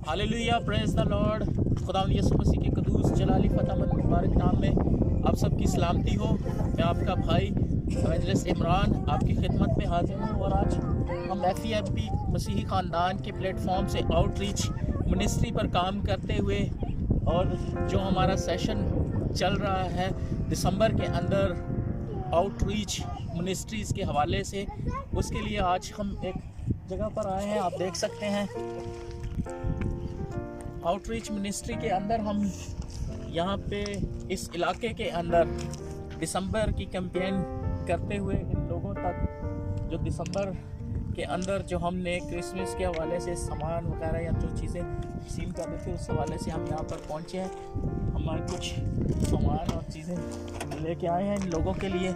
Hallelujah, praise the Lord. खुदावंद यीशु मसीह के कदूस जलाली फतामत मुबारक नाम में आप सबकी सलामती हो। मैं आपका भाई एवेंजलिस्ट इमरान आपकी खिदमत में हाजिर हूँ और आज हम FEMP मसीही ख़ानदान के प्लेटफॉर्म से आउटरीच मिनिस्ट्री पर काम करते हुए और जो हमारा सेशन चल रहा है दिसंबर के अंदर आउटरीच मिनिस्ट्रीज़ के हवाले से, उसके लिए आज हम एक जगह पर आए हैं। आप देख सकते हैं आउटरीच मिनिस्ट्री के अंदर हम यहाँ पे इस इलाके के अंदर दिसंबर की कैंपेन करते हुए इन लोगों तक जो दिसंबर के अंदर जो हमने क्रिसमस के हवाले से सामान वगैरह या जो चीज़ें तकसीम कर रहे थे उस हवाले से हम यहाँ पर पहुँचे हैं। हमारे कुछ सामान और चीज़ें लेके आए हैं इन लोगों के लिए।